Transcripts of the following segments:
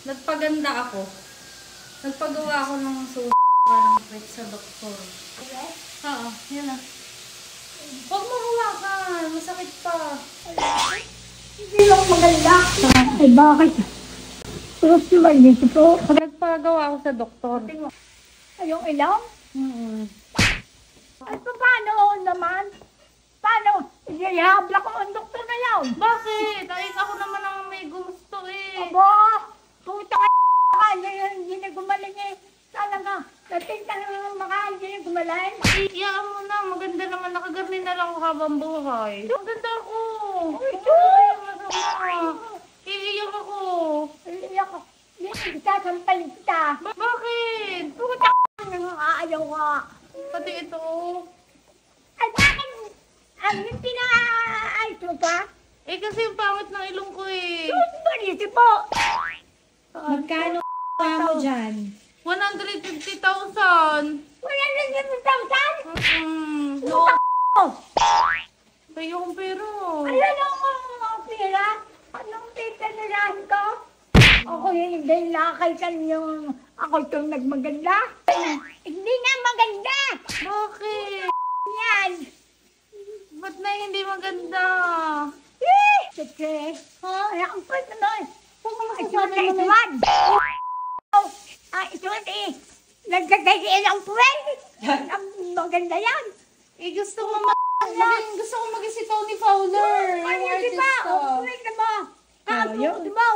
Nagpaganda ako. Nagpagawa ako ng ng trip sa doktor. Okay? Oo, yan na. Huwag mo hawakan. Masakit pa. Hindi lang maganda. Ay, bakit? Tapos malinis po. Nagpagawa ako sa doktor. Ay, yung ilaw? At paano naman? Paano? Iyahabla ko ang doktor na yan. Bakit? Ay, ako naman ang may gusto eh. Aba, puta ka hindi na gumaling eh. Talaga, dating talaga maka, hindi na gumaling. Iyaan mo na, maganda naman. Nakagarni na lang ako habang buhay. Maganda ako. Ito! Masama. Iiyak ako. Iiyak ko. Hindi kita, sampalin kita. Bakit? Puta ka nang aayaw ka. Pati ito. Ay, bakit? Ang hindi na aayos mo pa? Eh kasi yung pangit ng ilong ko eh. Balisi po. Magkano mo dyan? 150,000. Wala na yung 1,000. No. Puta Tayo kong pero. Alam mo mga pera? Anong titanirahan ko? Ako yung hindi lakay ka yung ako itong nagmaganda. Hindi na maganda! Bakit? Yan! Ba't na hindi maganda? Eh! Sige! Ay, ang pwede naman! Kung mga isuwan na isuwan! Isuwan eh! Nagkagayaan ang pwede! Ang maganda yan! Eh gusto ko gusto ko maging si Tony Fowler. Ay, Yung di ba? artista. Ang pwede mo! yun. Di ba?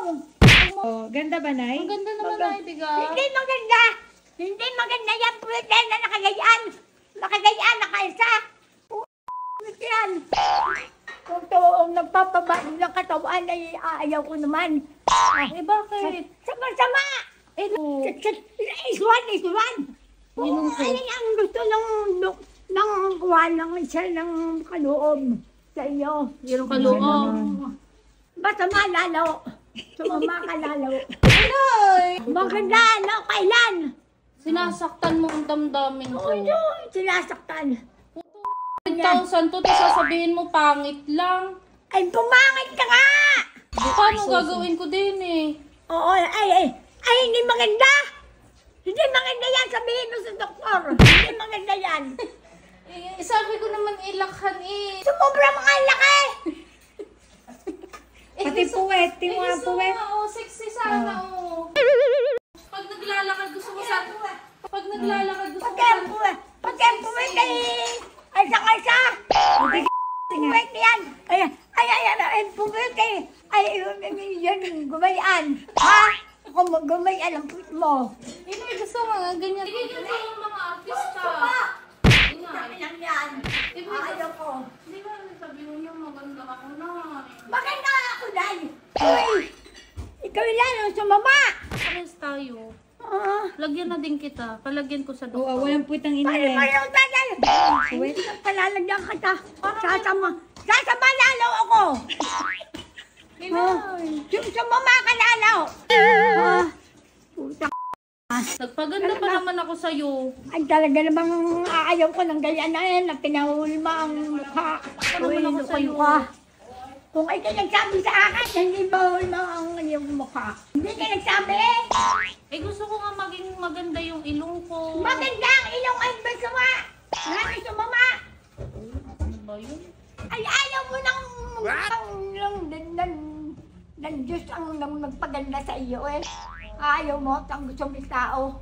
Oh, ganda ba, Nay? Ang ganda naman na tiga. Hindi maganda! Hindi maganda yan pwede na nakagayaan! Nakagayaan, nakaisa! Yan! Kung toong nagpapabalik ng katawan ay ayaw ko naman. Eh bakit? Sama-sama! Iswan! Yun Ano ang gusto ng kuha ng isa ng kaloob sa iyo? Yung kaloob. Basta malalo. Sumama ka lalo. Ay! Maganda, ano, kailan? Sinasaktan mo ang damdamin ko. Ano, sinasaktan. 1,000 to, tapos sasabihin mo pangit lang. Ay, pumangit ka nga! Paano gagawin ko din eh? Oo, ay, hindi maganda! Hindi maganda yan, sabihin mo sa doktor. Hindi maganda yan. Eh, sabi ko naman ilakhan eh. Sumobra mga laki! Pati puwet, tingnan mo ang gusto puwet. nga, sexy sana oh. Pag naglalakad gusto ko sa... Pag naglalakad gusto ko sa... Pagka-puwet ay isa. Puwet yan. Ay, puwet ay, yun, gumayan. Ha? Kung gumayan ang puwet mo. Hindi, gusto nga ganyan. Hindi ganyan yung mga artista. Sabi lang yan. Ayaw ko. Hindi ba sabi mo niya maganda ako na. Maganda ako, Day. Uy, ikaw yan ang sumama. Pares tayo. Ah. Lagyan na din kita. Palagyan ko sa Oo, doktor. walang puwet ang ina Paano eh. mo yung tatay? Palalagyan kita. Sasama lalo ako. Sumama ka lalo. Puta. Nagpaganda pa naman ako sa'yo. Ay, talaga namang ayaw ko ng ganyan na yan. Pinahulma ang mukha. naman ako sa'yo. Kung ay ka nagsabi sa akin, hindi ba hulma ang iyong mukha? Hindi ka nagsabi. Eh gusto ko nga maging maganda yung ilong ko. Maganda ang ilong ay basama. Nani sumama. Ano ba yun? Ay, ayaw mo ng Diyos ang nagpaganda sa iyo eh. Ayaw mo at ang gusto ng tao.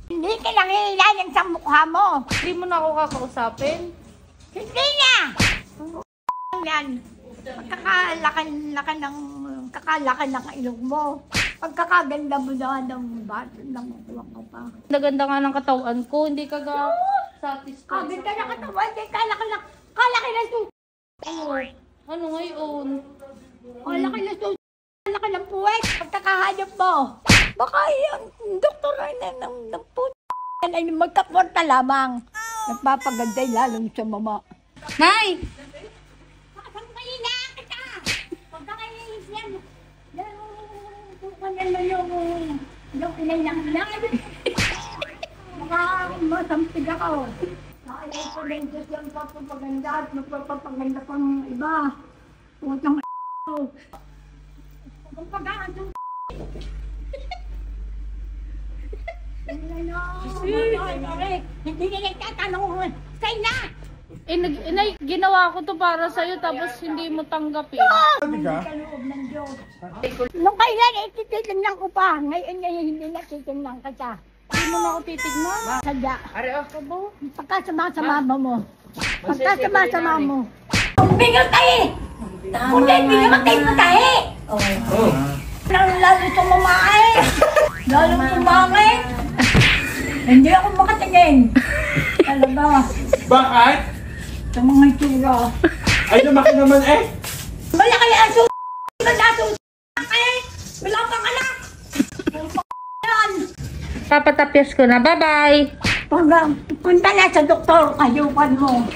Hindi ka lang hihilayan sa mukha mo. Hindi mo na ako kakausapin? Hindi na! Yan. Kakalaki ng ilong mo. Pagkakaganda mo na ng bato ng mukha ko pa. Naganda nga ng katawan ko, hindi ka satisfied. Kaganda na katawan, hindi kalaki na suso. Ano ngayon? Kalaki na suso. Kalaki ng puwet. Pagkakahayop mo. Baka yung doktor ng puto ay magkaporta lamang. Nagpapaganda lalong sa mama. Nay! Pagkakalina kita! Pagkakalinis yan. Yung inay lang lang. Baka masampig ako. ito rin yung papapaganda at magpapaganda pang iba. Utang kung pagkaan yung hindi na nagtatanong sa'yo na! Inay, ginawa ko to para sa'yo tapos hindi mo tanggapin. Hindi ka loob ng Diyos. Nung kailan, titignan ko pa. Ngayon hindi na titignan ka siya. Hindi mo na ako titignan. Sadya. Are ako ba? Pagkasama-sama mo. Pagkasama-sama mo. Bingat tayo! Hindi, binatay mo tayo! Lalo tumamay! Lalo tumamay! Hindi ako makatingin. Talaga. Bakit? Sa mga itsura. Ay, lumaki naman eh. Malaki ang aso! Wala kang anak! Yan! Papatapyas ko na. Bye-bye! Punta na sa doktor, ayupan mo.